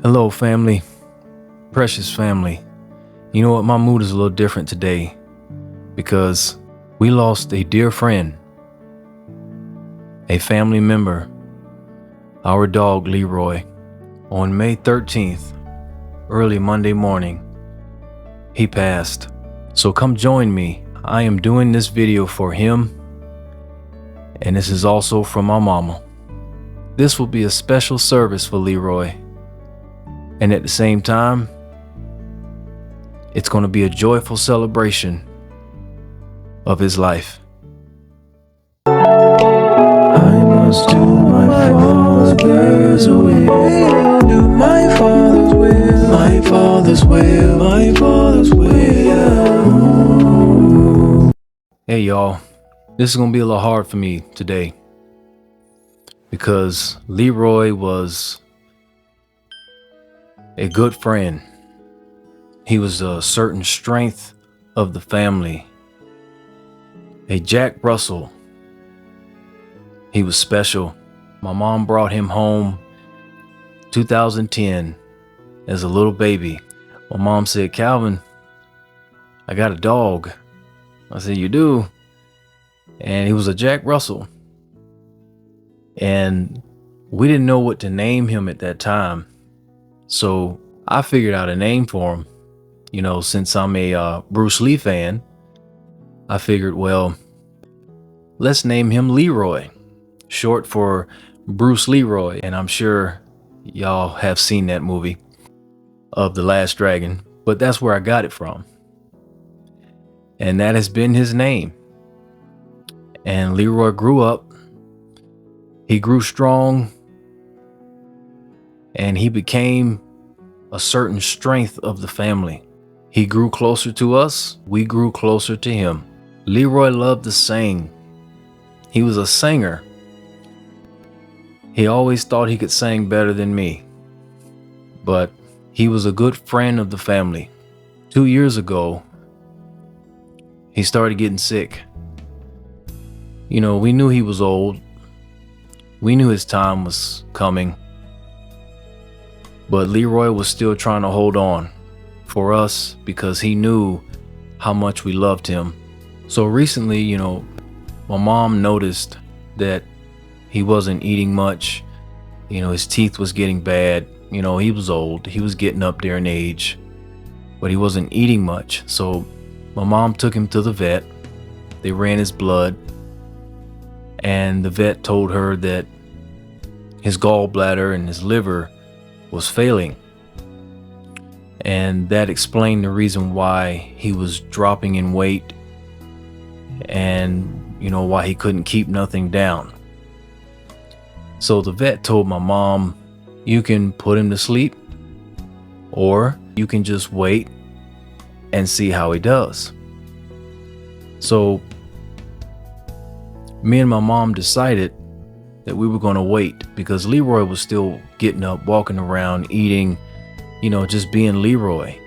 Hello, family, precious family. You know what? My mood is a little different today because we lost a dear friend, a family member, our dog Leroy. On May 13th, early Monday morning, he passed. So come join me. I am doing this video for him, and this is also from my mama. This will be a special service for Leroy. And at the same time, it's going to be a joyful celebration of his life. I must do my Father's will. Do my Father's will. My Father's will. My Father's will. Hey y'all, this is going to be a little hard for me today because Leroy was a good friend. He was a certain strength of the family. A Jack Russell. He was special. My mom brought him home 2010 as a little baby. My mom said, "Calvin, I got a dog." I said, "You do?" And he was a Jack Russell. And we didn't know what to name him at that time. So I figured out a name for him. You know, since I'm a Bruce Lee fan, I figured, well, let's name him Leroy, short for Bruce Leroy. And I'm sure y'all have seen that movie of The Last Dragon, but that's where I got it from. And that has been his name. And Leroy grew up. He grew strong. And he became a certain strength of the family. He grew closer to us. We grew closer to him. Leroy loved to sing. He was a singer. He always thought he could sing better than me. But he was a good friend of the family. 2 years ago, he started getting sick. You know, we knew he was old. We knew his time was coming. But Leroy was still trying to hold on for us because he knew how much we loved him. So recently, you know, my mom noticed that he wasn't eating much. You know, his teeth was getting bad. You know, he was old. He was getting up there in age, but he wasn't eating much. So my mom took him to the vet. They ran his blood, and the vet told her that his gallbladder and his liver was failing, and that explained the reason why he was dropping in weight, and you know why he couldn't keep nothing down. So the vet told my mom, you can put him to sleep, or you can just wait and see how he does. So me and my mom decided that we were going to wait because Leroy was still getting up, walking around, eating, you know, just being Leroy,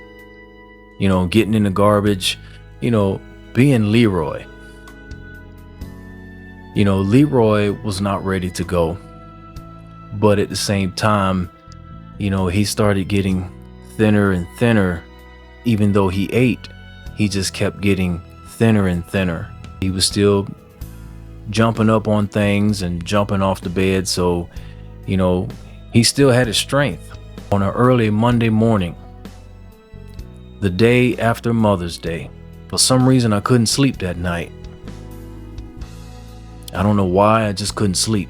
you know, getting in the garbage, you know, being Leroy. You know, Leroy was not ready to go, but at the same time, you know, he started getting thinner and thinner. Even though he ate, he just kept getting thinner and thinner. He was still jumping up on things and jumping off the bed. So, you know, he still had his strength. On an early Monday morning, the day after Mother's Day, for some reason I couldn't sleep that night. I don't know why, I just couldn't sleep.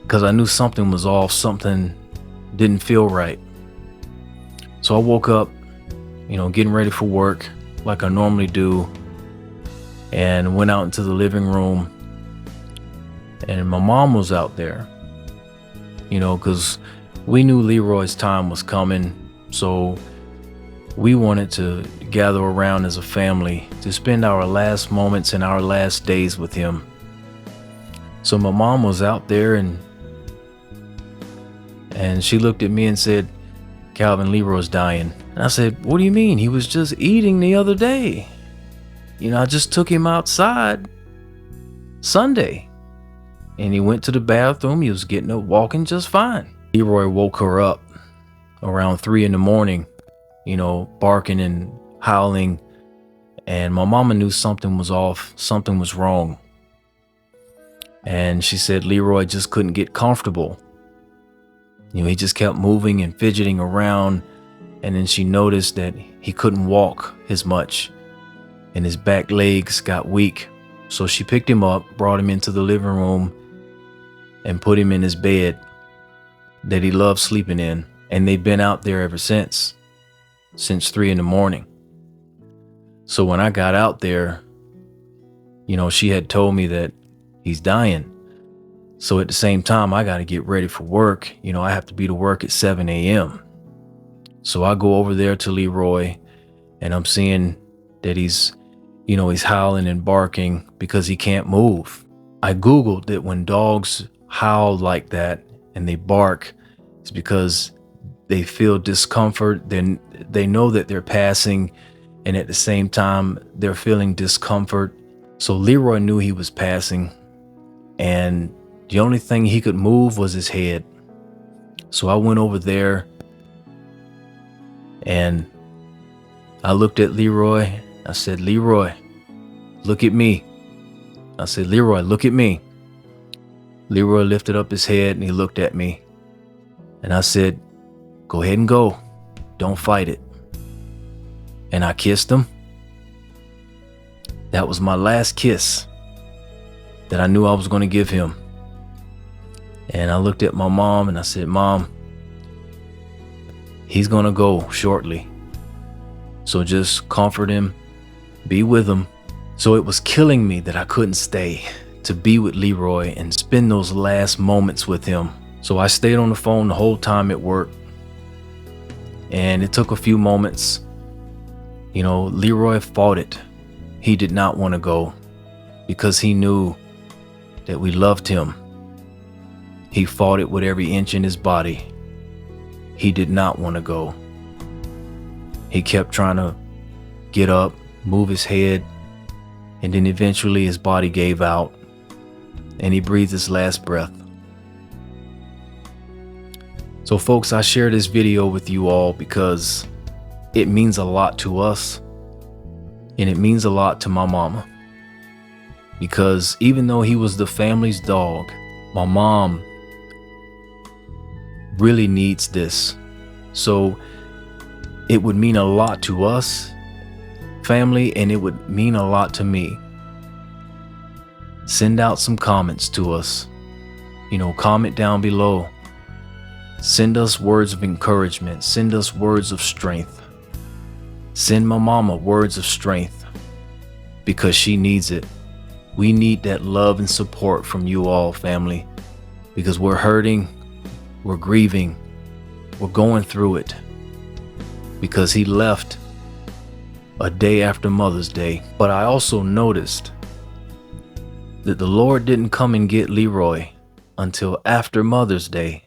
Because I knew something was off, something didn't feel right. So I woke up, you know, getting ready for work like I normally do, and went out into the living room, and my mom was out there, you know, because we knew Leroy's time was coming. So we wanted to gather around as a family to spend our last moments and our last days with him. So my mom was out there, and she looked at me and said, "Calvin, Leroy's dying." And I said, "What do you mean? He was just eating the other day. You know, I just took him outside Sunday and he went to the bathroom. He was getting up, walking just fine." Leroy woke her up around 3 in the morning, barking and howling. And my mama knew something was off, something was wrong. And she said Leroy just couldn't get comfortable. He just kept moving and fidgeting around. And then she noticed that he couldn't walk as much and his back legs got weak. So she picked him up, brought him into the living room and put him in his bed that he loved sleeping in. And they've been out there ever since 3 in the morning. So when I got out there, she had told me that he's dying. So at the same time, I got to get ready for work. I have to be to work at 7 a.m. So I go over there to Leroy and I'm seeing that he's howling and barking because he can't move. I Googled that when dogs howl like that and they bark, it's because they feel discomfort. Then they know that they're passing, and at the same time, they're feeling discomfort. So Leroy knew he was passing, and the only thing he could move was his head. So I went over there and I looked at Leroy. I said, Leroy, look at me. I said, Leroy, look at me. Leroy lifted up his head and he looked at me. And I said, go ahead and go. Don't fight it. And I kissed him. That was my last kiss that I knew I was going to give him. And I looked at my mom and I said, Mom, he's going to go shortly. So just comfort him, be with him. So it was killing me that I couldn't stay to be with Leroy and spend those last moments with him. So I stayed on the phone the whole time at work. And it took a few moments. Leroy fought it. He did not want to go because he knew that we loved him. He fought it with every inch in his body. He did not want to go. He kept trying to get up, move his head, and then eventually his body gave out and he breathed his last breath. So folks, I share this video with you all because it means a lot to us and it means a lot to my mama. Because even though he was the family's dog, my mom really needs this. So it would mean a lot to us, family, and it would mean a lot to me. Send out some comments to us. Comment down below. Send us words of encouragement. Send us words of strength. Send my mama words of strength because she needs it. We need that love and support from you all, family, because we're hurting, we're grieving, we're going through it because he left a day after Mother's Day. But I also noticed that the Lord didn't come and get Leroy until after Mother's Day.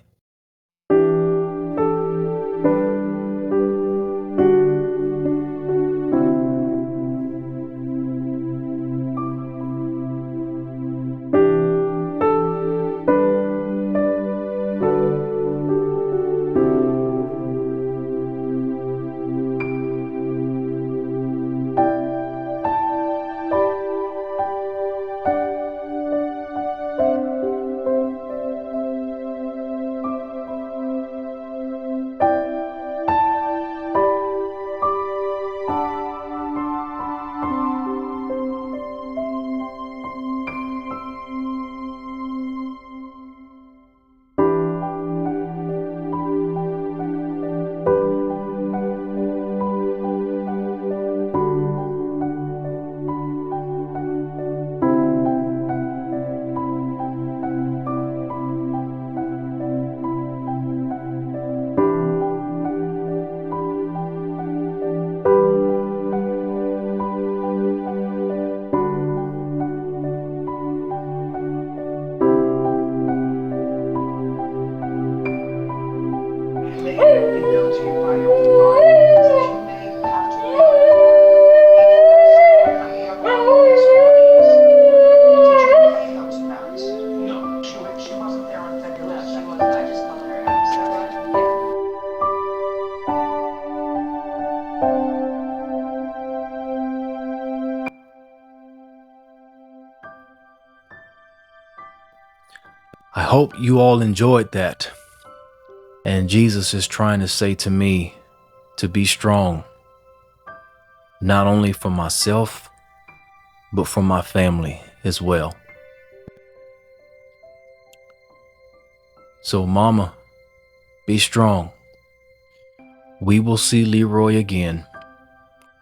hope you all enjoyed that. And Jesus is trying to say to me to be strong, not only for myself, but for my family as well. So mama, be strong. We will see Leroy again.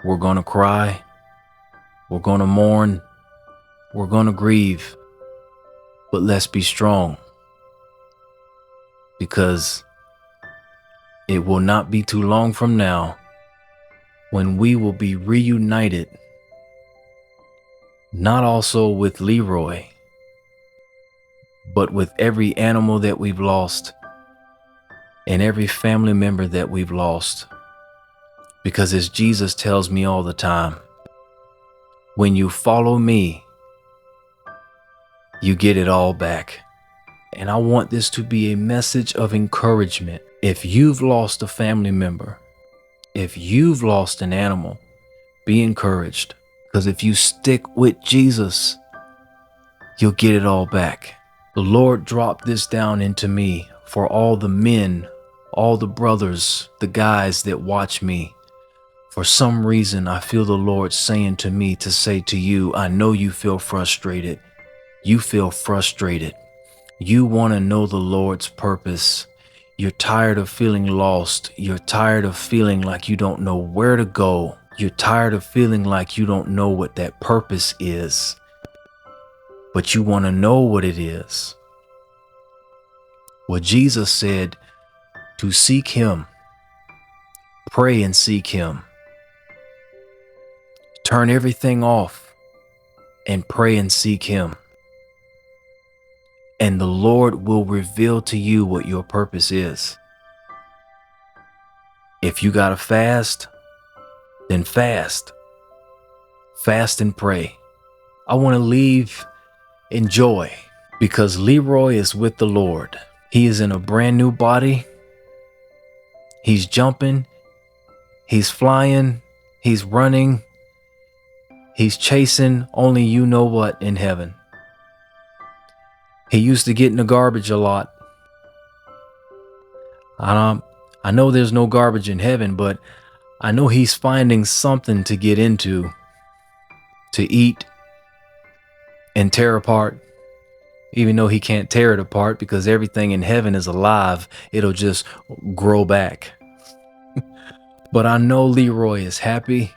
We're gonna cry. We're gonna mourn. We're gonna grieve. But let's be strong, because it will not be too long from now when we will be reunited, not also with Leroy, but with every animal that we've lost and every family member that we've lost. Because as Jesus tells me all the time, when you follow me, you get it all back. And I want this to be a message of encouragement. If you've lost a family member, if you've lost an animal, be encouraged. Because if you stick with Jesus, you'll get it all back. The Lord dropped this down into me for all the men, all the brothers, the guys that watch me. For some reason, I feel the Lord saying to me to say to you, I know you feel frustrated. You feel frustrated. You want to know the Lord's purpose. You're tired of feeling lost. You're tired of feeling like you don't know where to go. You're tired of feeling like you don't know what that purpose is. But you want to know what it is. Well, Jesus said to seek Him. Pray and seek Him. Turn everything off and pray and seek Him. And the Lord will reveal to you what your purpose is. If you gotta fast, then fast. Fast and pray. I want to leave in joy because Leroy is with the Lord. He is in a brand new body. He's jumping. He's flying. He's running. He's chasing only you know what in heaven. He used to get in the garbage a lot. I know there's no garbage in heaven, but I know he's finding something to get into, to eat and tear apart, even though he can't tear it apart because everything in heaven is alive. It'll just grow back. But I know Leroy is happy,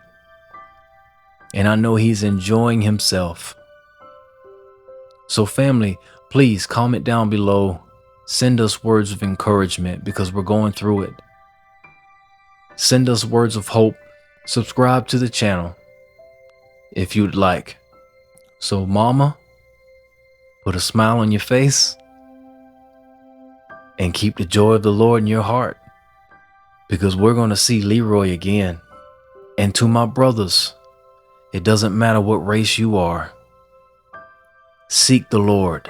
and I know he's enjoying himself. So family, please comment down below. Send us words of encouragement because we're going through it. Send us words of hope. Subscribe to the channel if you'd like. So mama, put a smile on your face and keep the joy of the Lord in your heart, because we're going to see Leroy again. And to my brothers, it doesn't matter what race you are. Seek the Lord.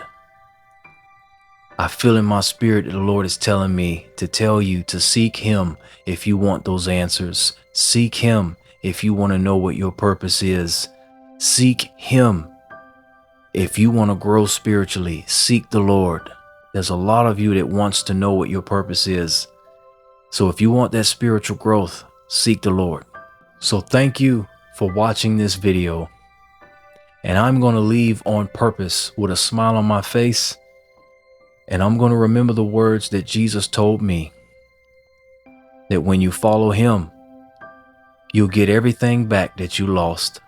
I feel in my spirit that the Lord is telling me to tell you to seek Him if you want those answers. Seek Him if you want to know what your purpose is. Seek Him if you want to grow spiritually. Seek the Lord. There's a lot of you that wants to know what your purpose is. So if you want that spiritual growth, seek the Lord. So thank you for watching this video. And I'm going to leave on purpose with a smile on my face. And I'm going to remember the words that Jesus told me, that when you follow Him, you'll get everything back that you lost.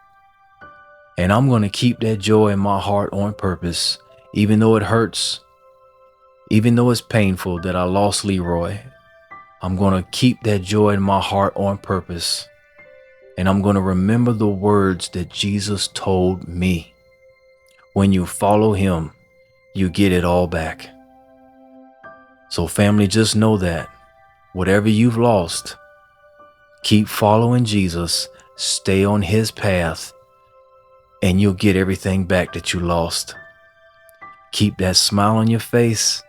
And I'm going to keep that joy in my heart on purpose, even though it hurts, even though it's painful that I lost Leroy. I'm going to keep that joy in my heart on purpose. And I'm going to remember the words that Jesus told me. When you follow Him, you get it all back. So family, just know that whatever you've lost, keep following Jesus, stay on His path, and you'll get everything back that you lost. Keep that smile on your face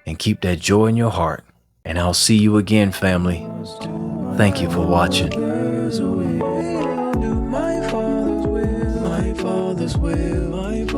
and keep that joy in your heart. And I'll see you again, family. Thank you for watching. My Father's will, my Father's will, my